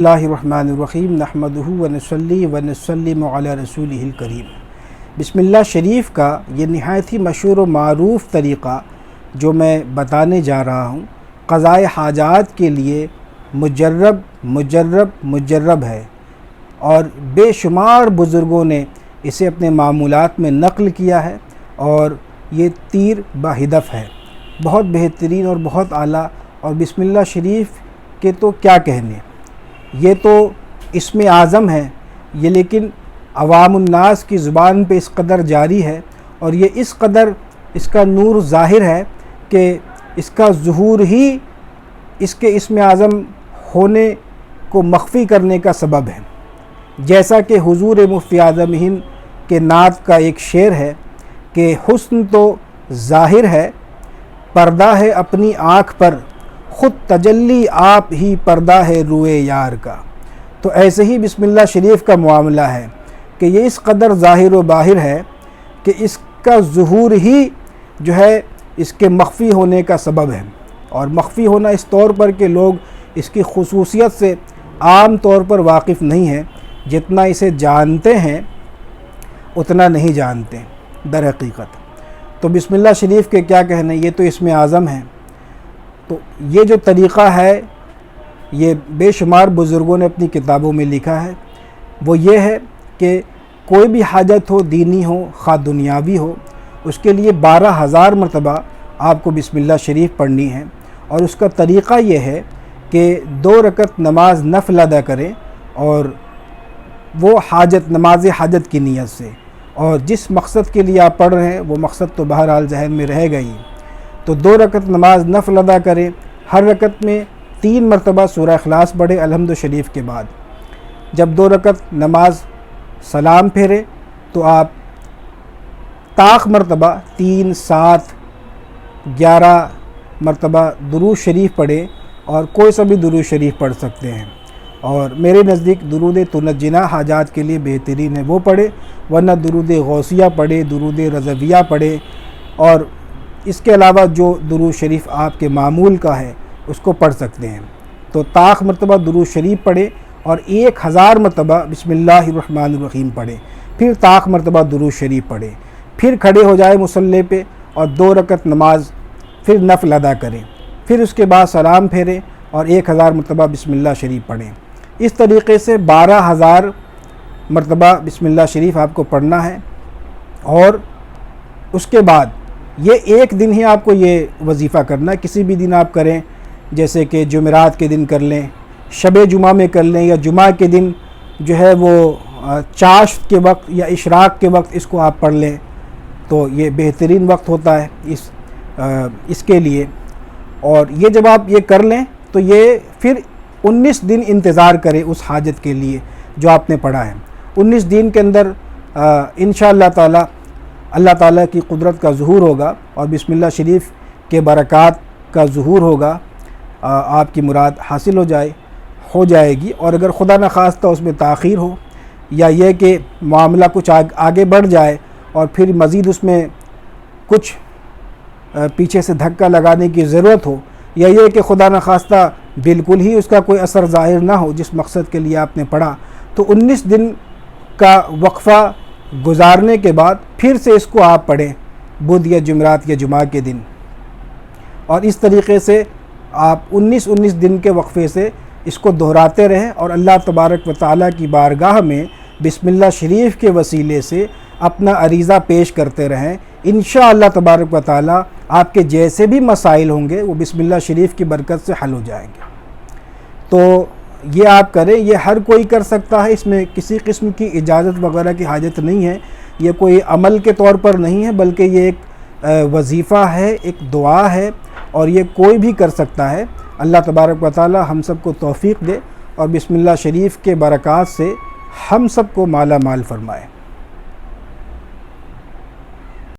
Bismillahirrahmanirrahim नहमदुहु व नसल्ली व नसल्लिमु अला रसूलिहिल करीम। बिस्मिल्लाह शरीफ का ये नहायत ही मशहूर व मारूफ़ तरीक़ा जो मैं बताने जा रहा हूँ, क़ज़ाए हाजात के लिए मुजर्रब मुजर्रब मुजर्रब है और बेशुमार बुज़ुर्गों ने इसे अपने मामूलात में नक़ल किया है और ये तीर बाहिदफ़ है, बहुत बेहतरीन और बहुत आला। और बिस्मिल्लाह शरीफ के तो क्या कहने, ये तो इसमें आज़म है ये, लेकिन अवामुन्नास की ज़ुबान पे इस कदर जारी है और ये इस कदर इसका नूर ज़ाहिर है कि इसका ज़ुहूर ही इसके इसमें आज़म होने को मख्फ़ी करने का सबब है। जैसा कि हुज़ूर मुफ्ती आज़म हिंद के नात का एक शेर है कि हुस्न तो ज़ाहिर है, पर्दा है अपनी आँख पर, ख़ुद तजल्ली आप ही पर्दा है रुए यार का। तो ऐसे ही बिस्मिल्लाह शरीफ का मामला है कि ये इस कदर ज़ाहिर व बाहिर है कि इसका ज़ुहूर ही जो है इसके मख्फ़ी होने का सबब है। और मख्फ़ी होना इस तौर पर कि लोग इसकी खुसूसियत से आम तौर पर वाकिफ़ नहीं हैं, जितना इसे जानते हैं उतना नहीं जानते दर हकीकत। तो बिस्मिल्लाह शरीफ के क्या कहने, ये तो इसमें आज़म है। तो ये जो तरीक़ा है ये बेशुमार बुज़ुर्गों ने अपनी किताबों में लिखा है, वो ये है कि कोई भी हाजत हो, दीनी हो ख़ा दुनियावी हो, उसके लिए 12,000 मरतबा आपको बिस्मिल्लाह शरीफ पढ़नी है। और उसका तरीक़ा ये है कि 2 रकत नमाज नफ़ल अदा करें और वो हाजत नमाज हाजत की नीयत से, और जिस मकसद के लिए आप पढ़ रहे हैं वो मकसद तो बहरहाल ज़हन में रहेगा ही। तो 2 रकत नमाज नफ़ल अदा करें, हर रकत में 3 मरतबा सूरह इखलास पढ़े अलहम्द शरीफ के बाद। जब 2 रकत नमाज सलाम फेरे तो आप ताक़ मरतबा 3, 7, 11 मरतबा दुरूद शरीफ पढ़ें और कोई सा भी दुरूद शरीफ पढ़ सकते हैं। और मेरे नज़दीक दुरूद तुनज्जिना हाजात के लिए बेहतरीन है वो पढ़े, वरना दुरूद गौसिया पढ़े, दुरूद रज़विया पढ़े, और इसके अलावा जो दुरूद शरीफ आपके मामूल का है उसको पढ़ सकते हैं। तो ताक़ मरतबा दुरूद शरीफ पढ़े और 1000 मरतबा बिस्मिल्लाहिर्रहमानिर्रहीम पढ़े, फिर ताक़ मरतबा दुरूद शरीफ पढ़े, फिर खड़े हो जाए मुसल्ले पे और 2 रकत नमाज फिर नफ़ल अदा करें, फिर उसके बाद सलाम फेरें और 1000 मरतबा बिस्मिल्लाह शरीफ पढ़ें। इस तरीक़े से 12,000 मरतबा बिस्मिल्लाह शरीफ आपको पढ़ना है। और उसके बाद ये एक दिन ही आपको ये वजीफ़ा करना है, किसी भी दिन आप करें, जैसे कि जुमेरात के दिन कर लें, शब जुमा में कर लें, या जुमा के दिन जो है वो चाश के वक्त या इशराक के वक्त इसको आप पढ़ लें, तो ये बेहतरीन वक्त होता है इसके लिए। और ये जब आप ये कर लें तो ये फिर 19 दिन इंतज़ार करें उस हाजत के लिए जो आपने पढ़ा है। 19 दिन के अंदर इंशाअल्लाह ताला अल्लाह ताला की कुदरत का ज़ुहूर होगा और बिस्मिल्लाह शरीफ के बरक़ात का ज़ुहूर होगा, आपकी मुराद हासिल हो जाएगी। और अगर खुदा न खास्ता उसमें ताख़ीर हो, या यह कि मामला कुछ आगे बढ़ जाए और फिर मज़ीद उसमें कुछ पीछे से धक्का लगाने की ज़रूरत हो, या यह कि खुदा न खास्ता बिल्कुल ही उसका कोई असर ज़ाहिर ना हो जिस मकसद के लिए आपने पढ़ा, तो 19 दिन का वक्फ़ा गुज़ारने के बाद फिर से इसको आप पढ़ें बुध या जुमरात या जुमा के दिन। और इस तरीक़े से आप 19 दिन के वक्फ़े से इसको दोहराते रहें और अल्लाह तबारक व तआला की बारगाह में बिस्मिल्लाह शरीफ के वसीले से अपना अरीज़ा पेश करते रहें। इंशाअल्लाह तबारक व तआला आपके जैसे भी मसाइल होंगे वो बिस्मिल्लाह शरीफ की बरकत से हल हो जाएंगे। तो ये आप करें, ये हर कोई कर सकता है, इसमें किसी किस्म की इजाज़त वगैरह की हाजत नहीं है, ये कोई अमल के तौर पर नहीं है, बल्कि ये एक वजीफ़ा है, एक दुआ है और ये कोई भी कर सकता है। अल्लाह तबारक व तआला हम सबको तौफ़ीक़ दे और बिस्मिल्लाह शरीफ के बरक़ात से हम सबको माला माल फरमाए।